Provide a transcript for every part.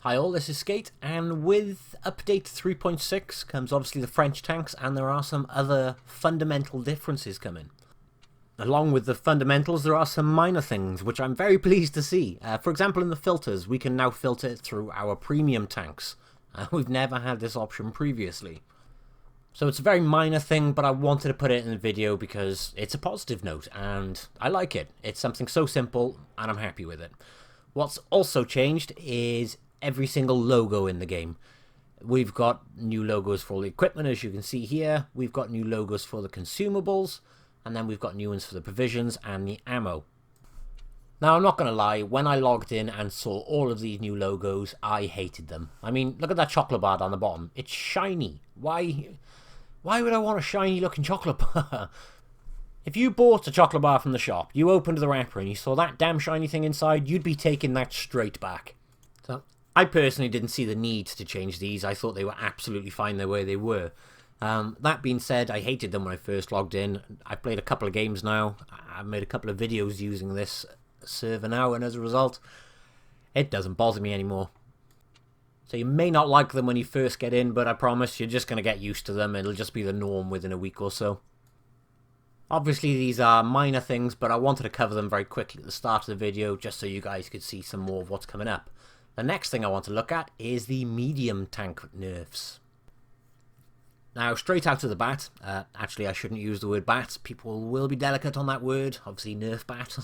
Hi all, this is Skate, and with update 3.6 comes obviously the French tanks, and there are some other fundamental differences coming. Along with the fundamentals, there are some minor things which I'm very pleased to see. For example, in the filters, we can now filter through our premium tanks. We've never had this option previously. So it's a very minor thing, but I wanted to put it in the video because it's a positive note, and I like it. It's something so simple, and I'm happy with it. What's also changed is every single logo in the game. We've got new logos for the equipment, as you can see here. We've got new logos for the consumables, and then we've got new ones for the provisions and the ammo. Now, I'm not going to lie, when I logged in and saw all of these new logos, I hated them. I mean, look at that chocolate bar down the bottom. It's shiny. Why would I want a shiny looking chocolate bar? If you bought a chocolate bar from the shop, you opened the wrapper and you saw that damn shiny thing inside, you'd be taking that straight back. So I personally didn't see the need to change these. I thought they were absolutely fine the way they were. That being said, I hated them when I first logged in. I've played a couple of games now. I've made a couple of videos using this server now, and as a result, it doesn't bother me anymore. So you may not like them when you first get in, but I promise you're just going to get used to them. It'll just be the norm within a week or so. Obviously, these are minor things, but I wanted to cover them very quickly at the start of the video, just so you guys could see some more of what's coming up. The next thing I want to look at is the medium tank nerfs. Now, straight out of the bat, actually I shouldn't use the word bat, people will be delicate on that word, obviously nerf bat.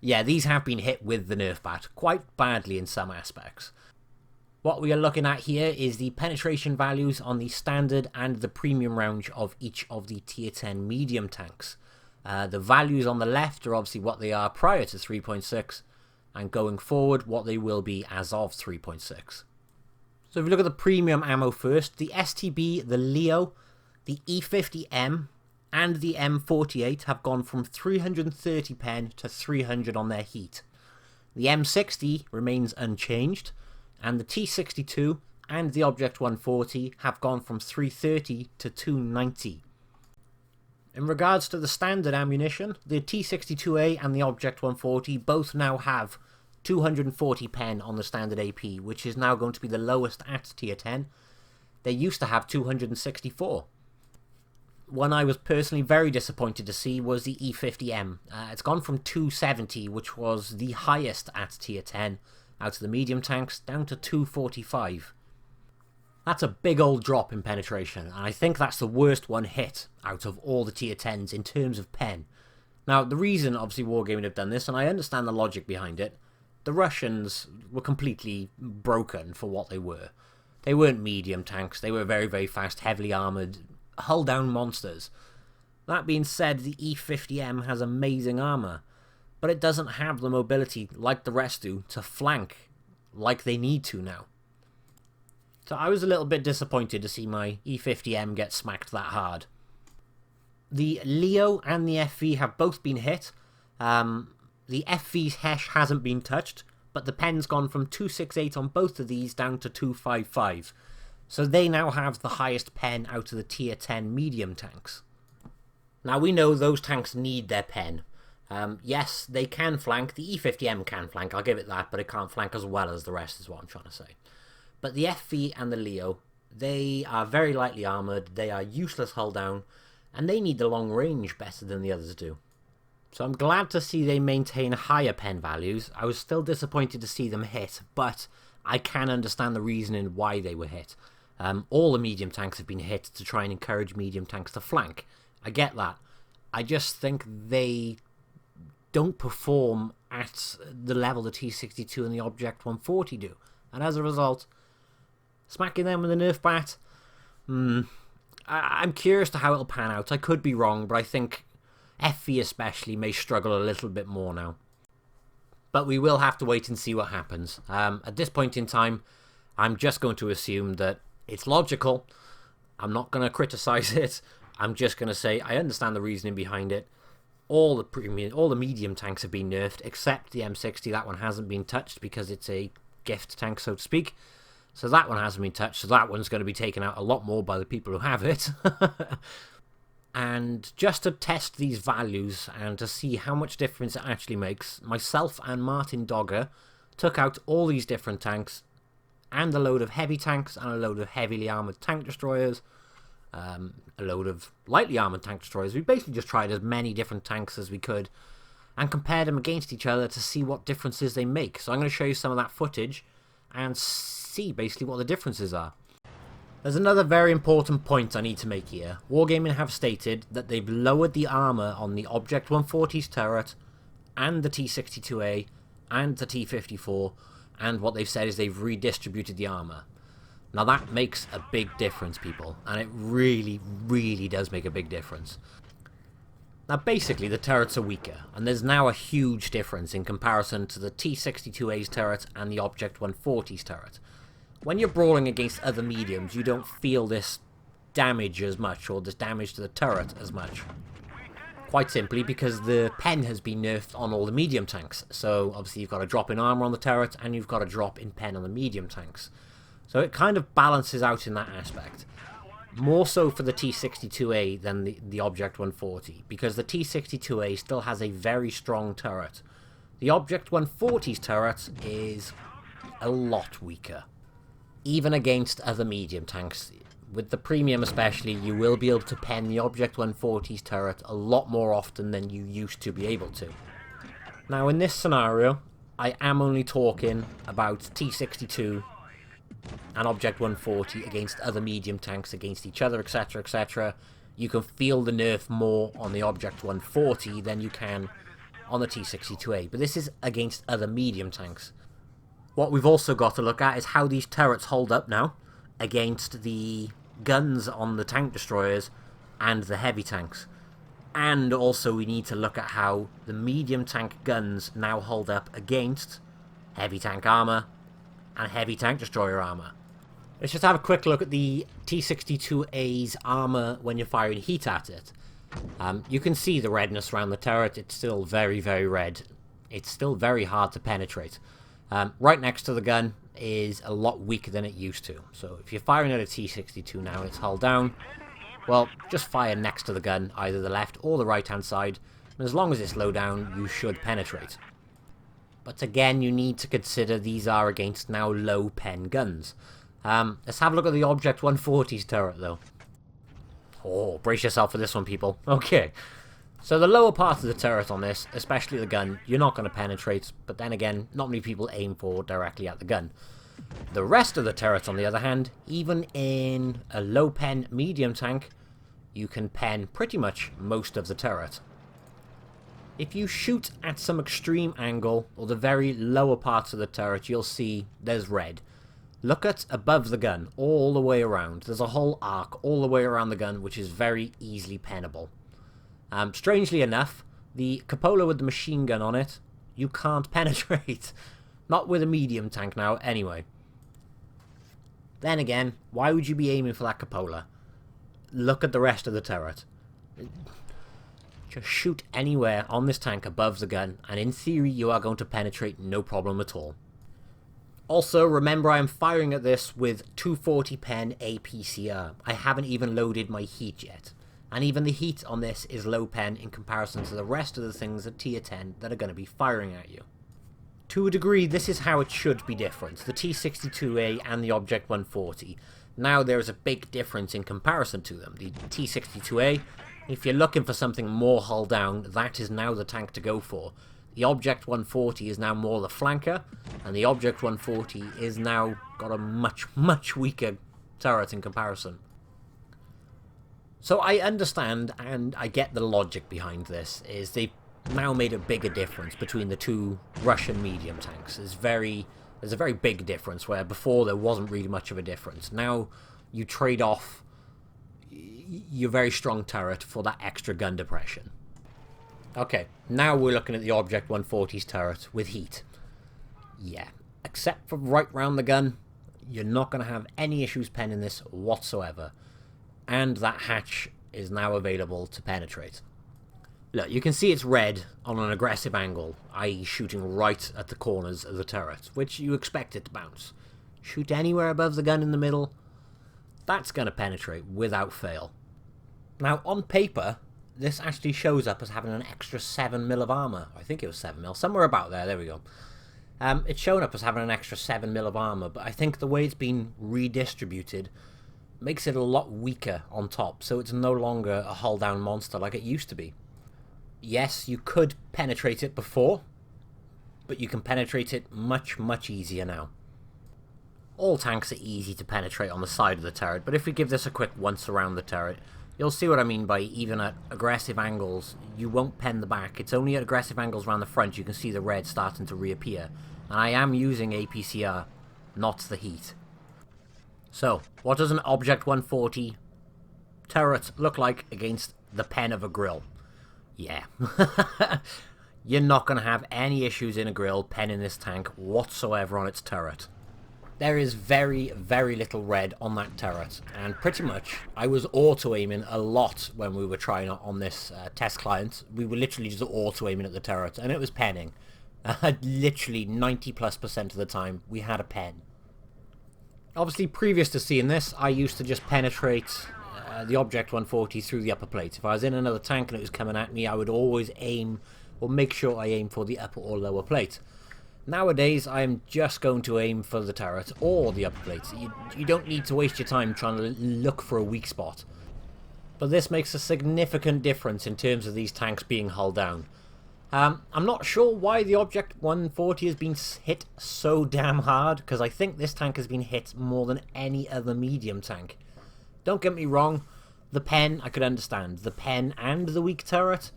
Yeah, these have been hit with the nerf bat, quite badly in some aspects. What we are looking at here is the penetration values on the standard and the premium range of each of the tier 10 medium tanks. The values on the left are obviously what they are prior to 3.6, and going forward what they will be as of 3.6. So if you look at the premium ammo first, the STB, the Leo, the E50M and the M48 have gone from 330 pen to 300 on their heat. The M60 remains unchanged, and the T-62 and the OBJ-140 have gone from 330 to 290. In regards to the standard ammunition, the T-62a and the OBJ-140 both now have 240 pen on the standard AP, which is now going to be the lowest at tier 10. They used to have 264. One I was personally very disappointed to see was the E50M. It's gone from 270, which was the highest at tier 10 out of the medium tanks, down to 245. That's a big old drop in penetration, and I think that's the worst one hit out of all the tier 10s in terms of pen. Now, the reason obviously Wargaming have done this, and I understand the logic behind it, the Russians were completely broken for what they were. They weren't medium tanks, they were very, very fast, heavily armoured, hull-down monsters. That being said, the E50M has amazing armour, but it doesn't have the mobility, like the rest do, to flank like they need to now. So I was a little bit disappointed to see my E50M get smacked that hard. The Leo and the FV have both been hit. The FV's Hesh hasn't been touched, but the pen's gone from 268 on both of these down to 255. So they now have the highest pen out of the tier 10 medium tanks. Now we know those tanks need their pen. Yes, they can flank. The E50M can flank, I'll give it that, but it can't flank as well as the rest is what I'm trying to say. But the FV and the Leo, they are very lightly armoured, they are useless hull down, and they need the long range better than the others do. So I'm glad to see they maintain higher pen values. I was still disappointed to see them hit, but I can understand the reasoning why they were hit. All the medium tanks have been hit to try and encourage medium tanks to flank. I get that. I just think they don't perform at the level the T-62 and the OBJ-140 do. And as a result, smacking them with a nerf bat, I'm curious to how it'll pan out. I could be wrong, but I think FV especially may struggle a little bit more now. But we will have to wait and see what happens. At this point in time, I'm just going to assume that it's logical. I'm not going to criticize it. I'm just going to say I understand the reasoning behind it. All the medium tanks have been nerfed, except the M60. That one hasn't been touched because it's a gift tank, so to speak. So that one hasn't been touched, so that one's going to be taken out a lot more by the people who have it. And just to test these values and to see how much difference it actually makes, myself and Martin Dogger took out all these different tanks, and a load of heavy tanks, and a load of heavily armoured tank destroyers, a load of lightly armoured tank destroyers. We basically just tried as many different tanks as we could, and compared them against each other to see what differences they make. So I'm going to show you some of that footage, and see basically what the differences are. There's another very important point I need to make here. Wargaming have stated that they've lowered the armour on the Object-140's turret, and the T-62a, and the T-54, and what they've said is they've redistributed the armour. Now that makes a big difference, people, and it really, really does make a big difference. Now basically the turrets are weaker, and there's now a huge difference in comparison to the T-62a's turret and the Object-140's turret. When you're brawling against other mediums, you don't feel this damage as much, or this damage to the turret as much. Quite simply because the pen has been nerfed on all the medium tanks. So obviously you've got a drop in armour on the turret, and you've got a drop in pen on the medium tanks. So it kind of balances out in that aspect. More so for the T-62a than the Object-140, because the T-62a still has a very strong turret. The Object-140's turret is a lot weaker. Even against other medium tanks, with the premium especially, you will be able to pen the Object-140's turret a lot more often than you used to be able to. Now in this scenario, I am only talking about T-62 and Object-140 against other medium tanks, against each other, etc, etc. You can feel the nerf more on the Object-140 than you can on the T-62a, but this is against other medium tanks. What we've also got to look at is how these turrets hold up now against the guns on the tank destroyers and the heavy tanks. And also we need to look at how the medium tank guns now hold up against heavy tank armour and heavy tank destroyer armour. Let's just have a quick look at the T-62a's armour when you're firing heat at it. You can see the redness around the turret. It's still very, very red. It's still very hard to penetrate. Right next to the gun is a lot weaker than it used to. So if you're firing at a T-62 now and it's hull down, well, just fire next to the gun, either the left or the right hand side, and as long as it's low down, you should penetrate. But again, you need to consider these are against now low pen guns. Let's have a look at the Object-140's turret though. Oh, brace yourself for this one, people. Okay. So the lower part of the turret on this, especially the gun, you're not going to penetrate, but then again, not many people aim for directly at the gun. The rest of the turret, on the other hand, even in a low pen medium tank, you can pen pretty much most of the turret. If you shoot at some extreme angle, or the very lower parts of the turret, you'll see there's red. Look at above the gun, all the way around. There's a whole arc all the way around the gun, which is very easily pennable. Strangely enough, the cupola with the machine gun on it, you can't penetrate. Not with a medium tank now, anyway. Then again, why would you be aiming for that cupola? Look at the rest of the turret. Just shoot anywhere on this tank above the gun, and in theory you are going to penetrate no problem at all. Also, remember I am firing at this with 240 pen APCR. I haven't even loaded my heat yet. And even the heat on this is low pen in comparison to the rest of the things at tier 10 that are going to be firing at you. To a degree, this is how it should be different, the T-62a and the Object-140. Now there is a big difference in comparison to them. The T-62a, if you're looking for something more hull down, that is now the tank to go for. The Object-140 is now more the flanker, and the Object-140 is now got a much, much weaker turret in comparison. So I understand, and I get the logic behind this, is they've now made a bigger difference between the two Russian medium tanks. There's a very big difference, where before there wasn't really much of a difference. Now you trade off your very strong turret for that extra gun depression. Okay, now we're looking at the Object-140's turret with heat. Yeah, except for right round the gun, you're not going to have any issues penning this whatsoever. And that hatch is now available to penetrate. Look, you can see it's red on an aggressive angle, i.e. shooting right at the corners of the turret, which you expect it to bounce. Shoot anywhere above the gun in the middle, that's going to penetrate without fail. Now, on paper, this actually shows up as having an extra 7mm of armour. I think it was 7mm, somewhere about there we go. It's shown up as having an extra 7mm of armor, but I think the way it's been redistributed makes it a lot weaker on top, so it's no longer a hull-down monster like it used to be. Yes, you could penetrate it before, but you can penetrate it much, much easier now. All tanks are easy to penetrate on the side of the turret, but if we give this a quick once around the turret, you'll see what I mean by even at aggressive angles, you won't pen the back. It's only at aggressive angles around the front you can see the red starting to reappear. And I am using APCR, not the heat. So, what does an OBJ-140 turret look like against the pen of a grill? Yeah. You're not going to have any issues in a grill penning this tank whatsoever on its turret. There is very, very little red on that turret, and pretty much I was auto-aiming a lot when we were trying it on this test client. We were literally just auto-aiming at the turret, and it was penning. Literally 90+% of the time we had a pen. Obviously, previous to seeing this, I used to just penetrate the OBJ-140 through the upper plate. If I was in another tank and it was coming at me, I would always aim, or make sure I aim for the upper or lower plate. Nowadays, I'm just going to aim for the turret or the upper plate. You don't need to waste your time trying to look for a weak spot. But this makes a significant difference in terms of these tanks being hull down. I'm not sure why the OBJ-140 has been hit so damn hard, because I think this tank has been hit more than any other medium tank. Don't get me wrong, the pen I could understand. The pen and the weak turret,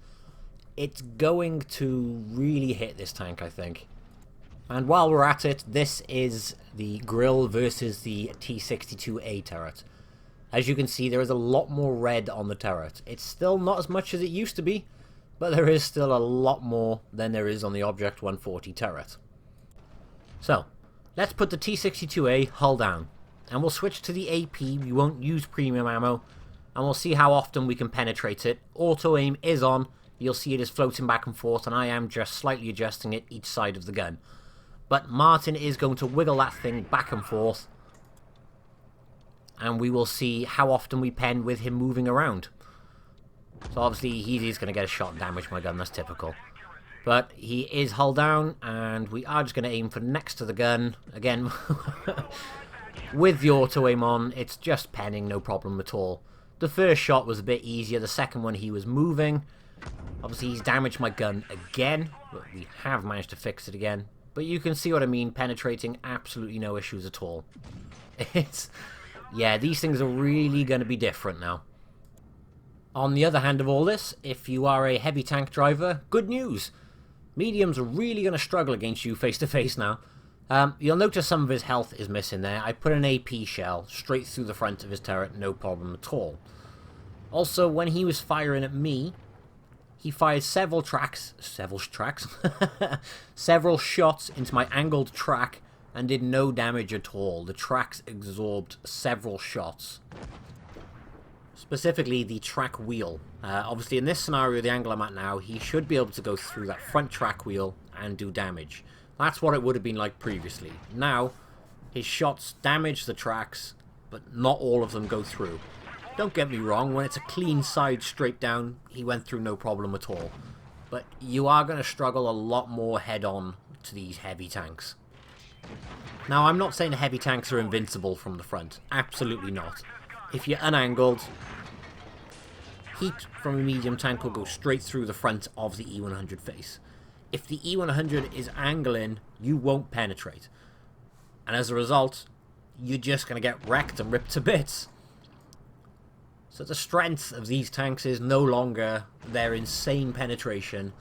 it's going to really hit this tank, I think. And while we're at it, this is the grill versus the T-62a turret. As you can see, there is a lot more red on the turret. It's still not as much as it used to be, but there is still a lot more than there is on the OBJ-140 turret. So, let's put the T-62a hull down, and we'll switch to the AP. We won't use premium ammo, and we'll see how often we can penetrate it. Auto-aim is on. You'll see it is floating back and forth, and I am just slightly adjusting it each side of the gun. But Martin is going to wiggle that thing back and forth, and we will see how often we pen with him moving around. So obviously he's going to get a shot and damage my gun, that's typical. But he is hull down, and we are just going to aim for next to the gun. Again, with the auto-aim on, it's just penning, no problem at all. The first shot was a bit easier, the second one he was moving. Obviously he's damaged my gun again, but we have managed to fix it again. But you can see what I mean, penetrating, absolutely no issues at all. Yeah, these things are really going to be different now. On the other hand of all this, if you are a heavy tank driver, good news. Mediums are really going to struggle against you face to face now. You'll notice some of his health is missing there. I put an AP shell straight through the front of his turret, no problem at all. Also, when he was firing at me, he fired several shots into my angled track and did no damage at all. The tracks absorbed several shots. Specifically the track wheel. Obviously in this scenario, the angle I'm at now, he should be able to go through that front track wheel and do damage. That's what it would have been like previously. Now, his shots damage the tracks, but not all of them go through. Don't get me wrong, when it's a clean side straight down, he went through no problem at all. But you are going to struggle a lot more head-on to these heavy tanks. Now, I'm not saying the heavy tanks are invincible from the front. Absolutely not. If you're unangled, heat from a medium tank will go straight through the front of the E100 face. If the E100 is angling, you won't penetrate. And as a result, you're just going to get wrecked and ripped to bits. So the strength of these tanks is no longer their insane penetration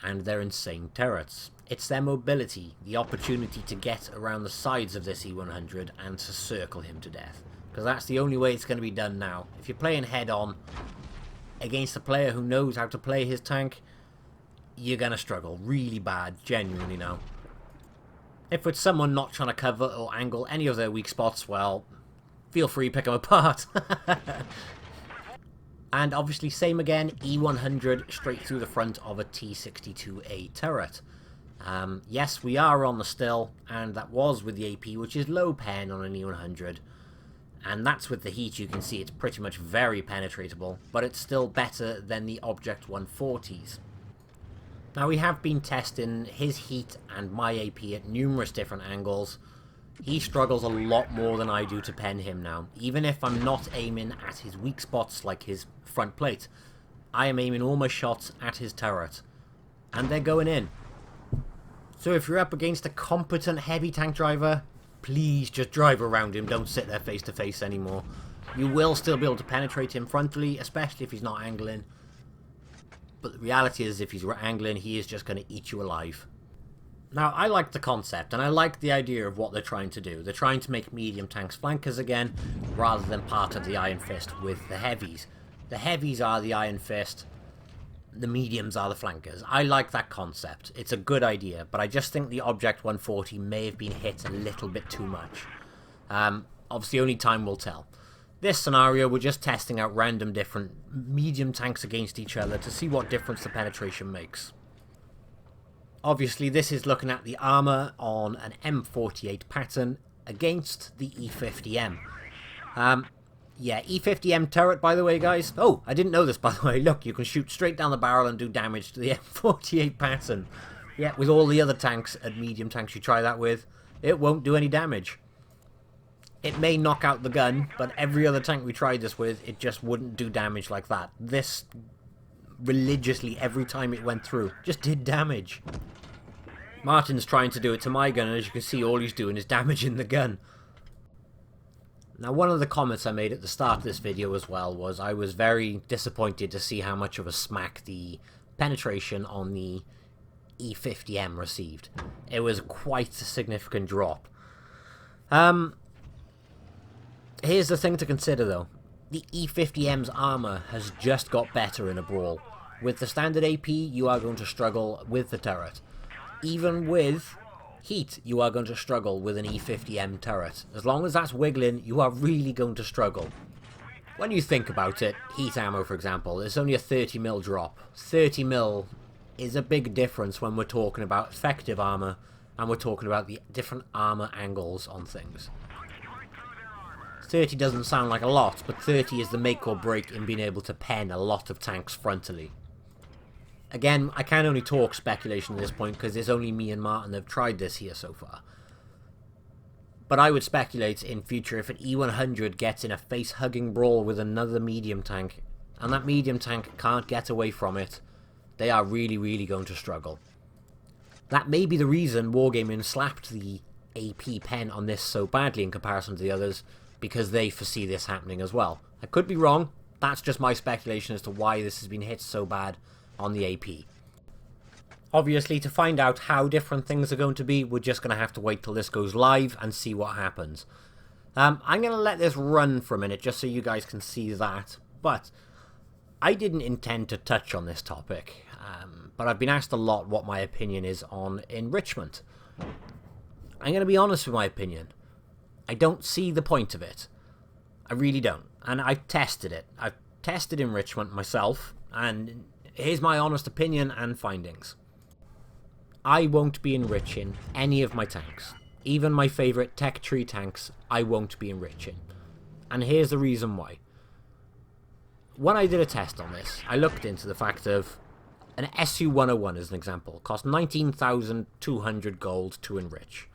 and their insane turrets. It's their mobility, the opportunity to get around the sides of this E100 and to circle him to death. Because that's the only way it's going to be done now. If you're playing head-on against a player who knows how to play his tank, you're going to struggle really bad, genuinely now. If it's someone not trying to cover or angle any of their weak spots, well, feel free to pick them apart. And obviously same again, E100 straight through the front of a T-62a turret. Yes, we are on the still, and that was with the AP, which is low pen on an E100. And that's with the heat. You can see it's pretty much very penetratable, but it's still better than the OBJ-140s. Now, we have been testing his heat and my AP at numerous different angles. He struggles a lot more than I do to pen him now. Even if I'm not aiming at his weak spots like his front plate, I am aiming all my shots at his turret. And they're going in. So if you're up against a competent heavy tank driver, please just drive around him. Don't sit there face to face anymore. You will still be able to penetrate him frontally, especially if he's not angling. But the reality is, if he's angling, he is just going to eat you alive. Now, I like the concept, and I like the idea of what they're trying to do. They're trying to make medium tanks flankers again, rather than part of the Iron Fist with the heavies. The heavies are the Iron Fist, the mediums are the flankers. I like that concept. It's a good idea, but I just think the OBJ-140 may have been hit a little bit too much. Obviously, only time will tell. This scenario, we're just testing out random different medium tanks against each other to see what difference the penetration makes. Obviously, this is looking at the armor on an M48 pattern against the E50M. Yeah, E50M turret, by the way, guys. Oh, I didn't know this, by the way. Look, you can shoot straight down the barrel and do damage to the M48 pattern. Yeah, with all the other tanks and medium tanks you try that with, it won't do any damage. It may knock out the gun, but every other tank we tried this with, it just wouldn't do damage like that. This, religiously, every time it went through, just did damage. Martin's trying to do it to my gun, and as you can see, all he's doing is damaging the gun. Now, one of the comments I made at the start of this video as well was I was very disappointed to see how much of a smack the penetration on the E50M received. It was quite a significant drop. Here's the thing to consider, though. The E50M's armor has just got better in a brawl. With the standard AP, you are going to struggle with the turret. Even with heat, you are going to struggle with an E50M turret. As long as that's wiggling, you are really going to struggle. When you think about it, heat ammo, for example, it's only a 30mm drop. 30mm is a big difference when we're talking about effective armor, and we're talking about the different armor angles on things. 30 doesn't sound like a lot, but 30 is the make or break in being able to pen a lot of tanks frontally. Again, I can only talk speculation at this point because it's only me and Martin that have tried this here so far. But I would speculate in future if an E100 gets in a face-hugging brawl with another medium tank, and that medium tank can't get away from it, they are really, really going to struggle. That may be the reason Wargaming slapped the AP pen on this so badly in comparison to the others, because they foresee this happening as well. I could be wrong, that's just my speculation as to why this has been hit so bad on the AP. Obviously, to find out how different things are going to be, we're just going to have to wait till this goes live and see what happens. I'm going to let this run for a minute just so you guys can see that, but I didn't intend to touch on this topic, but I've been asked a lot what my opinion is on enrichment. I'm going to be honest with my opinion. I don't see the point of it. I really don't. And I've tested it. I've tested enrichment myself, and here's my honest opinion and findings. I won't be enriching any of my tanks. Even my favourite tech tree tanks, I won't be enriching. And here's the reason why. When I did a test on this, I looked into the fact of an SU-101 as an example, cost 19,200 gold to enrich.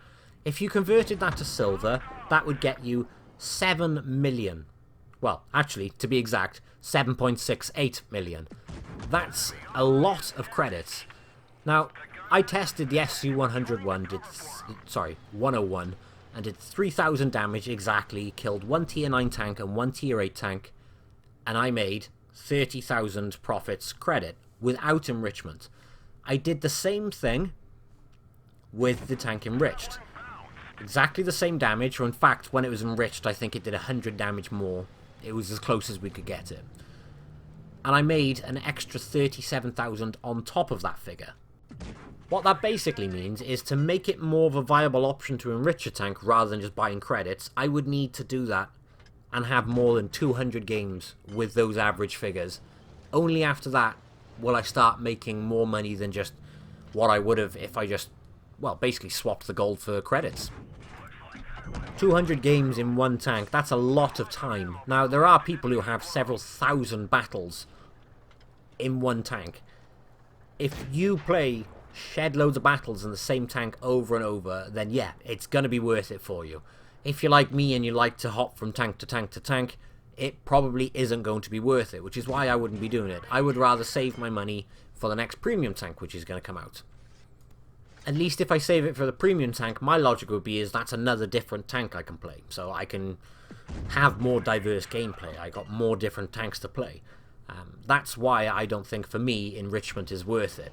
If you converted that to silver, that would get you 7 million. Well, actually, to be exact, 7.68 million. That's a lot of credits. Now, I tested the SU-101, 101, and did 3,000 damage exactly, killed one tier 9 tank and one tier 8 tank, and I made 30,000 profits credit without enrichment. I did the same thing with the tank enriched. Exactly the same damage, or in fact, when it was enriched, I think it did 100 damage more. It was as close as we could get it. And I made an extra 37,000 on top of that figure. What that basically means is to make it more of a viable option to enrich a tank rather than just buying credits, I would need to do that and have more than 200 games with those average figures. Only after that will I start making more money than just what I would have if I just, well, basically swapped the gold for credits. 200 games in one tank, that's a lot of time. Now, there are people who have several thousand battles in one tank. if you play shed loads of battles in the same tank over and over, then yeah, it's going to be worth it for you. If you're like me and you like to hop from tank to tank to tank, it probably isn't going to be worth it, which is why I wouldn't be doing it. I would rather save my money for the next premium tank, which is going to come out. At least if I save it for the premium tank, my logic would be is that's another different tank I can play. So I can have more diverse gameplay. I got more different tanks to play. That's why I don't think, for me, Enrichment is worth it.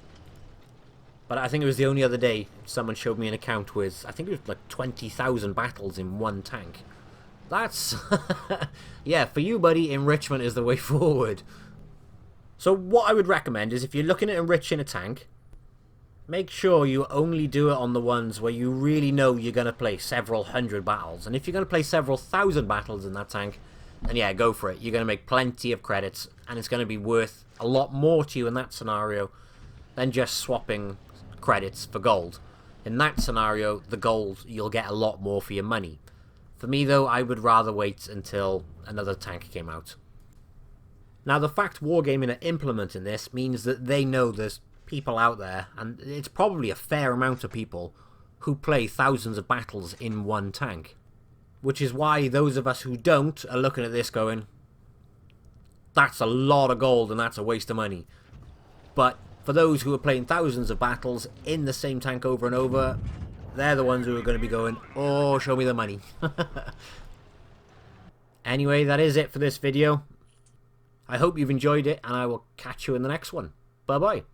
But I think it was the only other day someone showed me an account with, I think it was like 20,000 battles in one tank. That's... yeah, for you, buddy, Enrichment is the way forward. So what I would recommend is if you're looking at enriching a tank, make sure you only do it on the ones where you really know you're going to play several hundred battles. And if you're going to play several thousand battles in that tank, then yeah, go for it. You're going to make plenty of credits, and it's going to be worth a lot more to you in that scenario than just swapping credits for gold. In that scenario, the gold, you'll get a lot more for your money. For me, though, I would rather wait until another tank came out. Now, the fact Wargaming are implementing this means that they know there's people out there, and it's probably a fair amount of people, who play thousands of battles in one tank. Which is why those of us who don't are looking at this going, that's a lot of gold and that's a waste of money. But for those who are playing thousands of battles in the same tank over and over, they're the ones who are going to be going, oh, show me the money. Anyway, that is it for this video. I hope you've enjoyed it, and I will catch you in the next one. Bye-bye.